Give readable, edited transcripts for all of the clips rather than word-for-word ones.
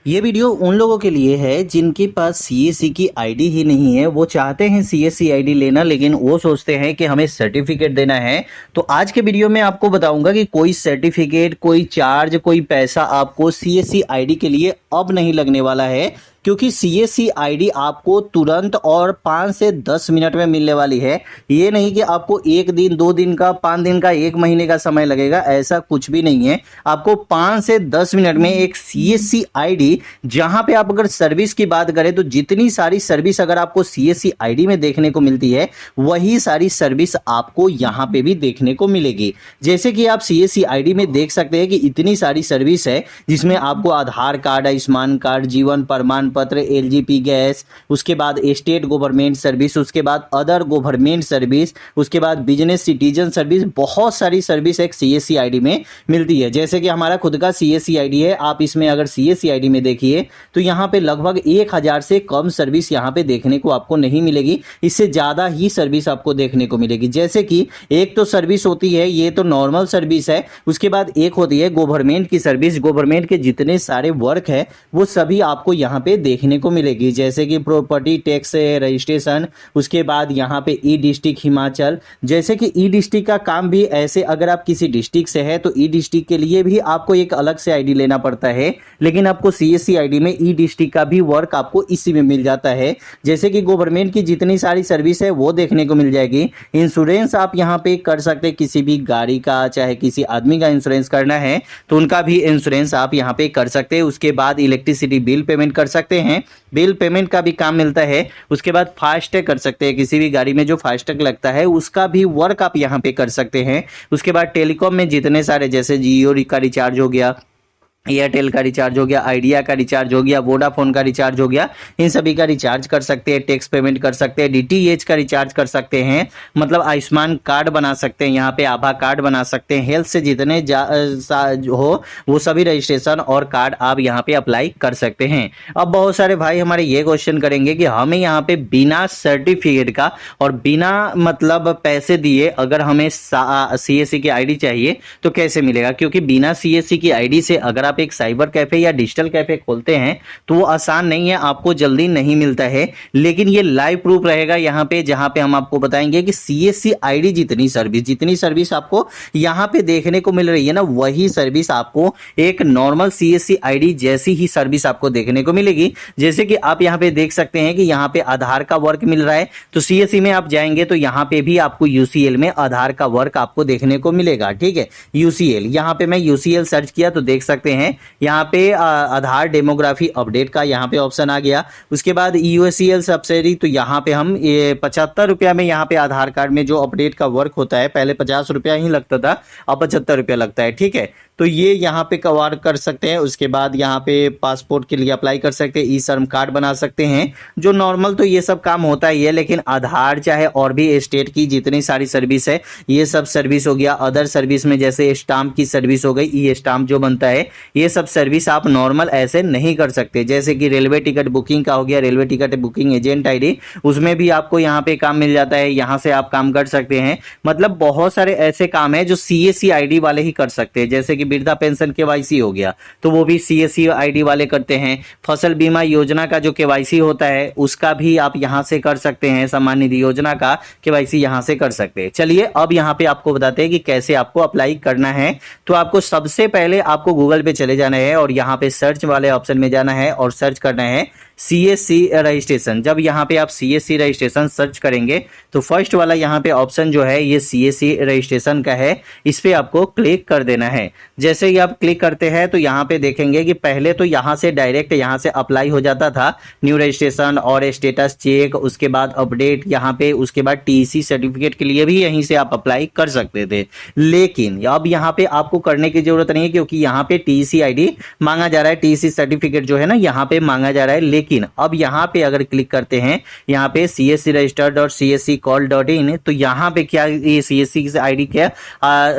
ये वीडियो उन लोगों के लिए है जिनके पास सीएससी की आईडी ही नहीं है। वो चाहते हैं सीएससी आईडी लेना, लेकिन वो सोचते हैं कि हमें सर्टिफिकेट देना है। तो आज के वीडियो में आपको बताऊंगा कि कोई सर्टिफिकेट, कोई चार्ज, कोई पैसा आपको सीएससी आईडी के लिए अब नहीं लगने वाला है, क्योंकि सीएससी आईडी आपको तुरंत और 5 से 10 मिनट में मिलने वाली है। ये नहीं कि आपको 1 दिन, 2 दिन का, 5 दिन का, 1 महीने का समय लगेगा, ऐसा कुछ भी नहीं है। आपको 5 से 10 मिनट में एक सीएससी आईडी, जहां पे आप अगर सर्विस की बात करें तो जितनी सारी सर्विस अगर आपको सीएससी आईडी में देखने को मिलती है, वही सारी सर्विस आपको यहां पे भी देखने को मिलेगी। जैसे कि आप सीएससी आईडी में देख सकते हैं कि इतनी सारी सर्विस है, जिसमें आपको आधार कार्ड, आयुष्मान कार्ड, जीवन प्रमाण पत्र, एलजीपी गैस, उसके बाद स्टेट गवर्नमेंट सर्विस, उसके बाद अदर गवर्नमेंट सर्विस, उसके बाद बिजनेस सिटीजन सर्विस, बहुत सारी सर्विस एक सीएससी आईडी में मिलती है। जैसे कि हमारा खुद का सीएससी आईडी है, आप इसमें अगर सीएससी आईडी में देखिए तो यहाँ पे लगभग 1000 से कम सर्विस यहाँ पे देखने को आपको नहीं मिलेगी, इससे ज्यादा ही सर्विस आपको देखने को मिलेगी। जैसे कि एक तो सर्विस होती है, ये तो नॉर्मल सर्विस है, उसके बाद एक होती है गवर्नमेंट की सर्विस। गवर्नमेंट के जितने सारे वर्क है वो सभी आपको यहाँ पे देखने को मिलेगी, जैसे कि प्रॉपर्टी टैक्स रजिस्ट्रेशन, उसके बाद यहाँ पे ई डिस्ट्रिक्ट हिमाचल। जैसे कि ई डिस्ट्रिक्ट का काम भी ऐसे, अगर आप किसी डिस्ट्रिक्ट से है तो ई डिस्ट्रिक्ट के लिए भी आपको एक अलग से आईडी लेना पड़ता है, लेकिन आपको सीएससी आईडी में ई डिस्ट्रिक्ट का भी वर्क आपको इसी में मिल जाता है। जैसे कि गवर्नमेंट की जितनी सारी सर्विस है वो देखने को मिल जाएगी। इंश्योरेंस आप यहाँ पे कर सकते हैं, किसी भी गाड़ी का, चाहे किसी आदमी का इंश्योरेंस करना है तो उनका भी इंश्योरेंस आप यहाँ पे कर सकते हैं। उसके बाद इलेक्ट्रिसिटी बिल पेमेंट कर सकते हैं, बिल पेमेंट का भी काम मिलता है। उसके बाद फास्टैग कर सकते हैं, किसी भी गाड़ी में जो फास्टैग लगता है उसका भी वर्क आप यहाँ पे कर सकते हैं। उसके बाद टेलीकॉम में जितने सारे, जैसे जियो का रिचार्ज हो गया, एयरटेल का रिचार्ज हो गया, आइडिया का रिचार्ज हो गया, वोडाफोन का रिचार्ज हो गया, इन सभी का रिचार्ज कर सकते हैं। टैक्स पेमेंट कर सकते हैं, डीटीएच का रिचार्ज कर सकते हैं, मतलब आयुष्मान कार्ड बना सकते हैं, यहाँ पे आभा कार्ड बना सकते हैं। हेल्थ से जितने हो वो सभी रजिस्ट्रेशन और कार्ड आप यहाँ पे अप्लाई कर सकते हैं। अब बहुत सारे भाई हमारे ये क्वेश्चन करेंगे कि हमें यहाँ पे बिना सर्टिफिकेट का और बिना मतलब पैसे दिए अगर हमें सीएससी की आईडी चाहिए तो कैसे मिलेगा, क्योंकि बिना सीएससी की आईडी से अगर आप एक साइबर कैफे या डिजिटल कैफे खोलते हैं तो वो आसान नहीं है, आपको जल्दी नहीं मिलता है। लेकिन ये लाइव प्रूफ रहेगा यहाँ पे, जहां पे हम आपको बताएंगे कि सीएससी आईडी जितनी सर्विस आपको यहाँ पे देखने को मिल रही है ना, वही सर्विस आपको एक नॉर्मल सीएससी आईडी जैसी ही सर्विस आपको देखने को मिलेगी। जैसे कि आप यहाँ पे देख सकते हैं कि यहाँ पे आधार का वर्क मिल रहा है, तो सीएससी में आप जाएंगे तो यहाँ पे भी आपको यूसीएल में आधार का वर्क आपको देखने को मिलेगा। ठीक है, यूसीएल, यहाँ पे मैं यूसीएल सर्च किया तो देख सकते हैं यहाँ पे आधार डेमोग्राफी अपडेट का यहाँ पे ऑप्शन आ गया। उसके बाद यूएससीएल सब्सिडी, तो यहाँ पे हम 75 रुपया में यहाँ पे आधार कार्ड में जो अपडेट का वर्क होता है, पहले 50 रुपया ही लगता था, अब 75 रुपया लगता है। ठीक है, तो ये यहाँ पे कवर कर सकते हैं। उसके बाद यहाँ पे पासपोर्ट के लिए अप्लाई कर सकते हैं, ई श्रम कार्ड बना सकते हैं, जो नॉर्मल तो ये सब काम होता ही है, लेकिन आधार चाहे और भी स्टेट की जितनी सारी सर्विस है ये सब सर्विस हो गया। अदर सर्विस में जैसे स्टाम्प की सर्विस हो गई, ई स्टाम्प जो बनता है, ये सब सर्विस आप नॉर्मल ऐसे नहीं कर सकते। जैसे कि रेलवे टिकट बुकिंग का हो गया, railway ticket booking agent ID, उसमें भी आपको यहाँ पे काम मिल जाता है, यहाँ से आप काम कर सकते हैं। मतलब बहुत सारे ऐसे काम है जो सीएससी आईडी वाले ही कर सकते हैं। जैसे कि वृद्धा पेंशन केवाईसी हो गया तो वो भी सीएससी आईडी वाले करते हैं। फसल बीमा योजना का जो केवाईसी होता है उसका भी आप यहां से कर सकते हैं, सम्मान निधि योजना का केवाईसी यहां से कर सकते हैं। चलिए अब यहां पे आपको बताते हैं कि कैसे आपको अप्लाई करना है। तो आपको सबसे पहले आपको गूगल पे चले जाना है और यहाँ पे सर्च वाले ऑप्शन में जाना है और सर्च करना है सीएससी रजिस्ट्रेशन। जब यहाँ पे आप सीएससी रजिस्ट्रेशन सर्च करेंगे तो फर्स्ट वाला यहाँ पे ऑप्शन जो है ये सीएससी रजिस्ट्रेशन का है, इस पे आपको क्लिक कर देना है। जैसे ही आप क्लिक करते हैं तो यहाँ पे देखेंगे कि पहले तो यहाँ से डायरेक्ट यहाँ से अप्लाई हो जाता था, न्यू रजिस्ट्रेशन और स्टेटस चेक, उसके बाद अपडेट यहाँ पे, उसके बाद टीसी सर्टिफिकेट के लिए भी यहीं से आप अप्लाई कर सकते थे। लेकिन अब यहाँ पे आपको करने की जरूरत नहीं है, क्योंकि यहाँ पे टीसी आईडी मांगा जा रहा है, टीसी सर्टिफिकेट जो है ना यहाँ पे मांगा जा रहा है। लेकिन अब यहाँ पे अगर क्लिक करते हैं यहाँ पे CSC registered.csccall.in, तो यहाँ पे क्या ये सीएससी आईडी क्या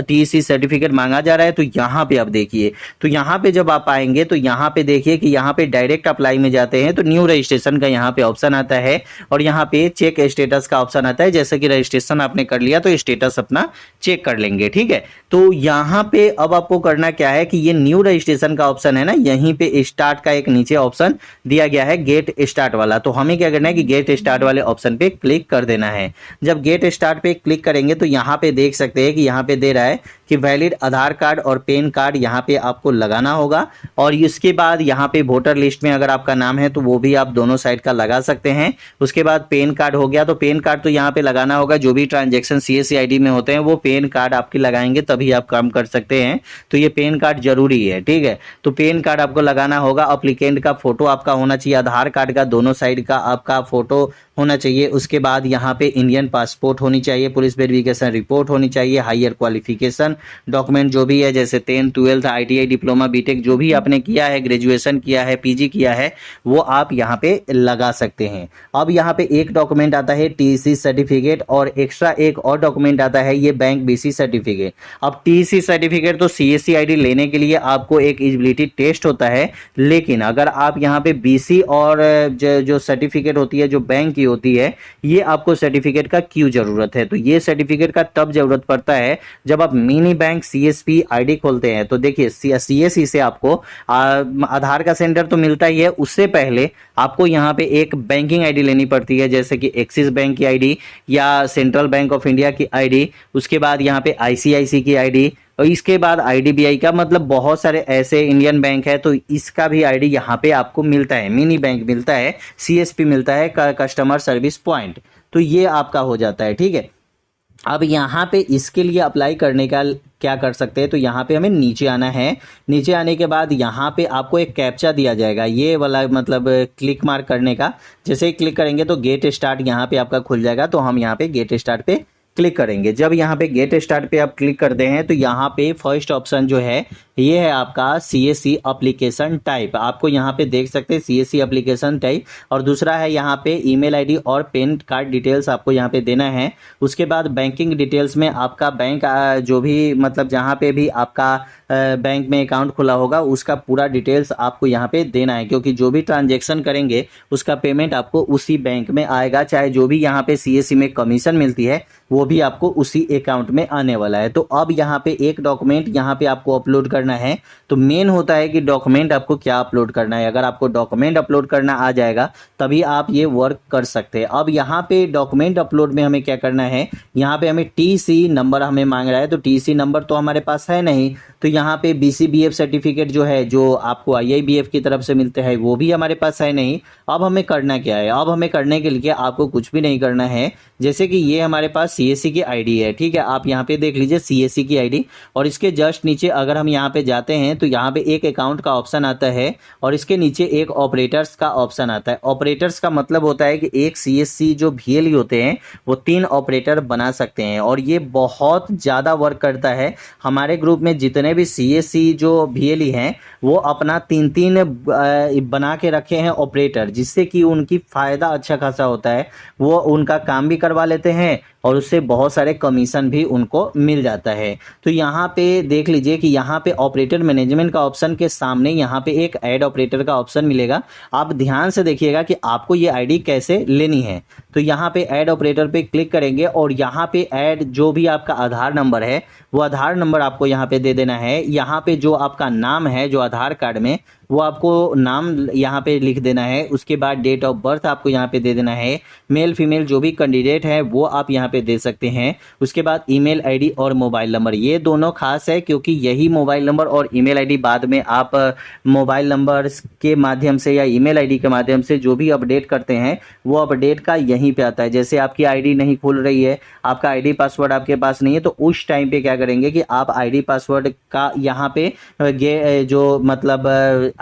टीसी सर्टिफिकेट मांगा जा रहा है। तो यहाँ पे आप देखिए, तो यहाँ पे जब आप आएंगे तो यहाँ पे देखिए कि यहाँ पे डायरेक्ट अप्लाई में जाते हैं तो न्यू रजिस्ट्रेशन का यहाँ पे ऑप्शन आता है और यहाँ पे चेक स्टेटस का ऑप्शन आता है। जैसे कि रजिस्ट्रेशन आपने कर लिया तो स्टेटस अपना चेक कर लेंगे। ठीक है, तो यहाँ पे अब आपको करना क्या है कि ये न्यू रजिस्ट्रेशन का ऑप्शन है ना, यहीं पे स्टार्ट का एक नीचे ऑप्शन दिया गया है गेट स्टार्ट वाला। तो हमें क्या करना है कि गेट स्टार्ट वाले ऑप्शन पे क्लिक कर देना है। जब गेट स्टार्ट पे क्लिक करेंगे तो यहाँ पे देख सकते हैं कि यहाँ पे दे रहा है कि वैलिड आधार कार्ड और पैन कार्ड यहाँ पे आपको लगाना होगा, और इसके बाद यहाँ पे वोटर लिस्ट में अगर आपका नाम है तो वो भी आप दोनों साइड का लगा सकते हैं। उसके बाद पैन कार्ड हो गया, तो पैन कार्ड तो यहाँ पे लगाना होगा। जो भी ट्रांजेक्शन CSC ID में होते हैं वो पैन कार्ड आपके लगाएंगे तभी आप काम कर सकते हैं, तो ये पैन कार्ड जरूरी है, ठीक है। तो पैन कार्ड आपको लगाना होगा। अप्लीकेंट का फोटो आपका होना चाहिए, आधार कार्ड का दोनों साइड का आपका फोटो होना चाहिए। उसके बाद यहाँ पे इंडियन पासपोर्ट होनी चाहिए, पुलिस वेरिफिकेशन रिपोर्ट होनी चाहिए, हायर क्वालिफिकेशन डॉक्यूमेंट जो भी है जैसे 10th 12th ITI diploma BTech जो भी आपने किया है, ग्रेजुएशन किया है, PG किया है, वो आप यहाँ पे लगा सकते हैं। अब यहाँ पे एक डॉक्यूमेंट आता है TC सर्टिफिकेट, और एक्स्ट्रा एक और डॉक्यूमेंट आता है ये बैंक BC सर्टिफिकेट। अब TC सर्टिफिकेट तो CSC ID लेने के लिए आपको एक एलिजिबिलिटी टेस्ट होता है, लेकिन अगर आप यहाँ पे BC और जो सर्टिफिकेट होती है जो बैंक की होती है, ये आपको सर्टिफिकेट का क्यों जरूरत है? तो ये सर्टिफिकेट का तब जरूरत पड़ता है जब आप मिनी बैंक CSP ID खोलते हैं। तो देखिए CSC से आपको आधार का सेंटर तो मिलता ही है, उससे पहले आपको यहाँ पे एक बैंकिंग ID लेनी पड़ती है, जैसे कि एक्सिस बैंक की ID या सेंट्रल बैंक ऑफ इंडिया की ID, उसके बाद यहाँ पे ICICI की ID, और इसके बाद IDBI का, मतलब बहुत सारे ऐसे इंडियन बैंक है तो इसका भी ID यहाँ पे आपको मिलता है। मिनी बैंक मिलता है, CSP मिलता है, कस्टमर सर्विस पॉइंट, तो ये आपका हो जाता है, ठीक है। अब यहाँ पे इसके लिए अप्लाई करने का क्या कर सकते हैं, तो यहाँ पे हमें नीचे आना है। नीचे आने के बाद यहाँ पे आपको एक कैप्चा दिया जाएगा, ये वाला मतलब क्लिक मार्क करने का। जैसे ही क्लिक करेंगे तो गेट स्टार्ट यहाँ पे आपका खुल जाएगा, तो हम यहाँ पे गेट स्टार्ट पे क्लिक करेंगे। जब यहाँ पे गेट स्टार्ट पे आप क्लिक करते हैं तो यहाँ पे फर्स्ट ऑप्शन जो है ये है आपका CSC एप्लीकेशन टाइप। आपको यहाँ पे देख सकते हैं CSC एप्लीकेशन टाइप, और दूसरा है यहाँ पे ईमेल ID और पैन कार्ड डिटेल्स आपको यहाँ पे देना है। उसके बाद बैंकिंग डिटेल्स में आपका बैंक जो भी मतलब जहाँ पे भी आपका बैंक में अकाउंट खुला होगा उसका पूरा डिटेल्स आपको यहाँ पे देना है, क्योंकि जो भी ट्रांजेक्शन करेंगे उसका पेमेंट आपको उसी बैंक में आएगा। चाहे जो भी यहाँ पे CSC में कमीशन मिलती है वो भी आपको उसी अकाउंट में आने वाला है। तो अब यहाँ पे एक डॉक्यूमेंट यहाँ पे आपको अपलोड करना है। तो मेन होता है कि डॉक्यूमेंट आपको क्या अपलोड करना है। अगर आपको डॉक्यूमेंट अपलोड करना आ जाएगा तभी आप ये वर्क कर सकते हैं। अब यहाँ पे डॉक्यूमेंट अपलोड में हमें क्या करना है, यहाँ पे हमें TC नंबर हमें मांग रहा है, तो TC नंबर तो हमारे पास है नहीं, तो यहाँ पे BCBF सर्टिफिकेट जो है जो आपको IIBF की तरफ से मिलते हैं वो भी हमारे पास है नहीं। अब हमें करना क्या है, अब हमें करने के लिए आपको कुछ भी नहीं करना है। जैसे कि ये हमारे पास CSC की ID है, ठीक है, आप यहाँ पे देख लीजिए CSC की ID, और इसके जस्ट नीचे अगर हम यहाँ पे जाते हैं तो यहाँ पे एक अकाउंट का ऑप्शन आता है और इसके नीचे एक ऑपरेटर्स का ऑप्शन आता है। ऑपरेटर्स का मतलब होता है कि एक CSC जो VLE होते हैं वो 3 ऑपरेटर बना सकते हैं, और ये बहुत ज़्यादा वर्क करता है। हमारे ग्रुप में जितने भी CSC जो VLE हैं वो अपना 3-3 बना के रखे हैं ऑपरेटर, जिससे कि उनकी फ़ायदा अच्छा खासा होता है। वो उनका काम भी करवा लेते हैं और उससे बहुत सारे कमीशन भी उनको मिल जाता है। तो यहाँ पे देख लीजिए कि यहाँ पे ऑपरेटर मैनेजमेंट का ऑप्शन के सामने यहाँ पे एक ऐड ऑपरेटर का ऑप्शन मिलेगा। आप ध्यान से देखिएगा कि आपको ये ID कैसे लेनी है। तो यहाँ पे ऐड ऑपरेटर पे क्लिक करेंगे और यहाँ पे ऐड जो भी आपका आधार नंबर है वो आधार नंबर आपको यहाँ पे दे देना है। यहाँ पे जो आपका नाम है जो आधार कार्ड में वो आपको नाम यहाँ पे लिख देना है। उसके बाद डेट ऑफ बर्थ आपको यहाँ पे दे देना है। मेल फीमेल जो भी कैंडिडेट है वो आप यहाँ पे दे सकते हैं। उसके बाद ईमेल आईडी और मोबाइल नंबर, ये दोनों खास है क्योंकि यही मोबाइल नंबर और ईमेल आईडी बाद में आप मोबाइल नंबर के माध्यम से या ईमेल आईडी के माध्यम से जो भी अपडेट करते हैं वो अपडेट का यहीं पे आता है। जैसे आपकी आईडी नहीं खुल रही है, आपका आईडी पासवर्ड आपके पास नहीं है, तो उस टाइम पे क्या करेंगे कि आप आईडी पासवर्ड का यहाँ पे जो मतलब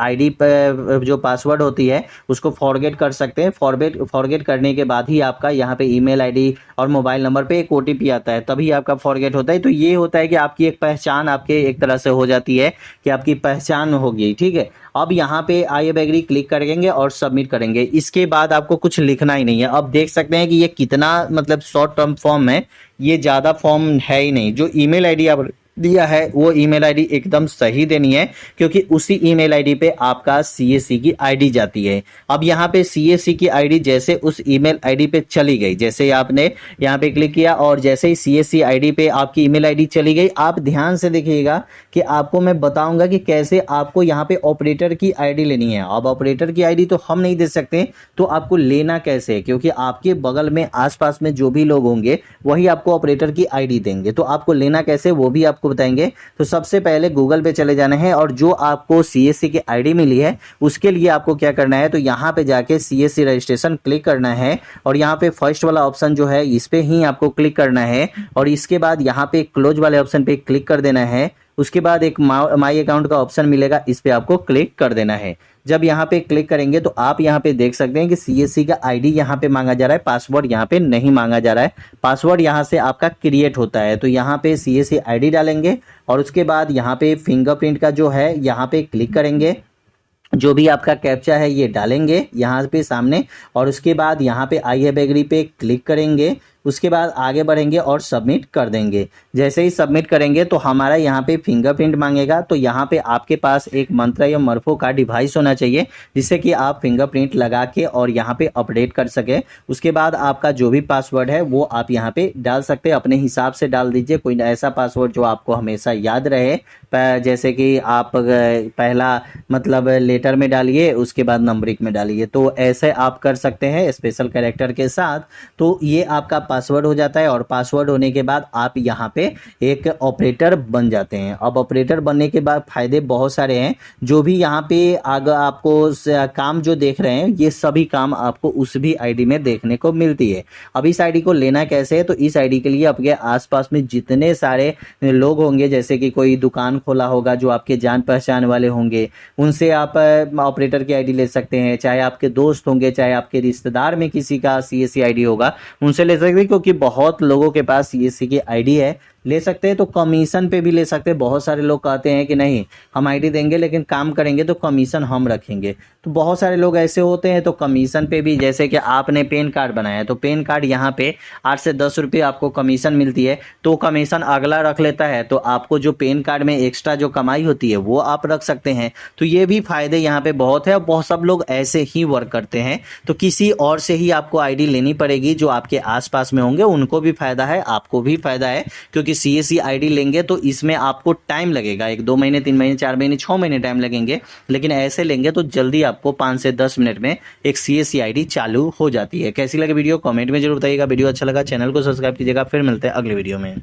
आईडी पे जो पासवर्ड होती है उसको फॉरगेट कर सकते हैं। फॉरगेट करने के बाद ही आपका यहाँ पे ईमेल आईडी और मोबाइल नंबर पे एक ओटीपी आता है, तभी आपका फॉरगेट होता है। तो ये होता है कि आपकी एक पहचान आपके एक तरह से हो जाती है कि आपकी पहचान होगी। ठीक है, अब यहाँ पे आई एग्री क्लिक करेंगे और सबमिट करेंगे। इसके बाद आपको कुछ लिखना ही नहीं है। अब देख सकते हैं कि ये कितना मतलब शॉर्ट टर्म फॉर्म है, ये ज़्यादा फॉर्म है ही नहीं। जो ईमेल आईडी आप दिया है वो ईमेल आईडी एकदम सही देनी है, क्योंकि उसी ईमेल आईडी पे आपका सीएससी की आईडी जाती है। अब यहाँ पे सीएससी की आईडी जैसे उस ईमेल आईडी पे चली गई, जैसे आपने यहाँ पे क्लिक किया और जैसे ही सीएससी आईडी पे आपकी ईमेल आईडी चली गई, आप ध्यान से देखिएगा कि आपको मैं बताऊंगा कि कैसे आपको यहाँ पे ऑपरेटर की आईडी लेनी है। अब ऑपरेटर की आईडी तो हम नहीं दे सकते, तो आपको लेना कैसे है, क्योंकि आपके बगल में आसपास में जो भी लोग होंगे वही आपको ऑपरेटर की आईडी देंगे। तो आपको लेना कैसे वो भी आपको बताएंगे। तो सबसे पहले गूगल पे चले जाना है और जो आपको सीएससी की आईडी मिली है उसके लिए आपको क्या करना है, तो यहाँ पे जाके सीएससी रजिस्ट्रेशन क्लिक करना है और यहाँ पे फर्स्ट वाला ऑप्शन जो है इस पे ही आपको क्लिक करना है और इसके बाद यहाँ पे क्लोज वाले ऑप्शन पे क्लिक कर देना है। उसके बाद एक माई अकाउंट का ऑप्शन मिलेगा, इस पे आपको क्लिक कर देना है। जब यहाँ पे क्लिक करेंगे तो आप यहाँ पे देख सकते हैं कि सीएससी का आईडी यहाँ पे मांगा जा रहा है, पासवर्ड यहाँ पे नहीं मांगा जा रहा है। पासवर्ड यहाँ से आपका क्रिएट होता है। तो यहाँ पे सीएससी आईडी डालेंगे और उसके बाद यहाँ पे फिंगरप्रिंट का जो है यहाँ पे क्लिक करेंगे, जो भी आपका कैप्चा है ये डालेंगे यहाँ पे सामने और उसके बाद यहाँ पे आई हैव एग्री पे क्लिक करेंगे। उसके बाद आगे बढ़ेंगे और सबमिट कर देंगे। जैसे ही सबमिट करेंगे तो हमारा यहाँ पे फिंगरप्रिंट मांगेगा। तो यहाँ पे आपके पास एक मंत्रा या मर्फो का डिवाइस होना चाहिए जिससे कि आप फिंगरप्रिंट लगा के और यहाँ पे अपडेट कर सके। उसके बाद आपका जो भी पासवर्ड है वो आप यहाँ पे डाल सकते हैं, अपने हिसाब से डाल दीजिए। कोई ऐसा पासवर्ड जो आपको हमेशा याद रहे, जैसे कि आप पहला मतलब लेटर में डालिए, उसके बाद नंबरिक में डालिए, तो ऐसे आप कर सकते हैं स्पेशल कैरेक्टर के साथ। तो ये आपका पासवर्ड हो जाता है और पासवर्ड होने के बाद आप यहाँ पे एक ऑपरेटर बन जाते हैं। अब ऑपरेटर बनने के बाद फायदे बहुत सारे हैं। जो भी यहाँ पे आगे आपको काम जो देख रहे हैं ये सभी काम आपको उस भी आईडी में देखने को मिलती है। अब इस आईडी को लेना कैसे है, तो इस आईडी के लिए आपके आसपास में जितने सारे लोग होंगे, जैसे कि कोई दुकान खोला होगा जो आपके जान पहचान वाले होंगे, उनसे आप ऑपरेटर की आईडी ले सकते हैं। चाहे आपके दोस्त होंगे, चाहे आपके रिश्तेदार में किसी का सीएससी आईडी होगा, उनसे ले सकते हैं, क्योंकि बहुत लोगों के पास सीएससी की आईडी है, ले सकते हैं। तो कमीशन पे भी ले सकते हैं। बहुत सारे लोग कहते हैं कि नहीं हम आईडी देंगे लेकिन काम करेंगे तो कमीशन हम रखेंगे। तो बहुत सारे लोग ऐसे होते हैं, तो कमीशन पे भी, जैसे कि आपने पेन कार्ड बनाया तो पेन कार्ड यहाँ पे 8 से 10 रुपये आपको कमीशन मिलती है, तो कमीशन अगला रख लेता है, तो आपको जो पेन कार्ड में एक्स्ट्रा जो कमाई होती है वो आप रख सकते हैं। तो ये भी फायदे यहाँ पे बहुत है। बहुत सब लोग ऐसे ही वर्क करते हैं, तो किसी और से ही आपको आईडी लेनी पड़ेगी। जो आपके आसपास में होंगे उनको भी फायदा है, आपको भी फायदा है, क्योंकि सीएससी आईडी लेंगे तो इसमें आपको टाइम लगेगा, 1-2 महीने, 3 महीने, 4 महीने, 6 महीने टाइम लगेंगे। लेकिन ऐसे लेंगे तो जल्दी आपको 5 से 10 मिनट में एक सीएससी आईडी चालू हो जाती है। कैसी लगे वीडियो कमेंट में जरूर बताइएगा। वीडियो अच्छा लगा चैनल को सब्सक्राइब कीजिएगा। फिर मिलते हैं अगले वीडियो में।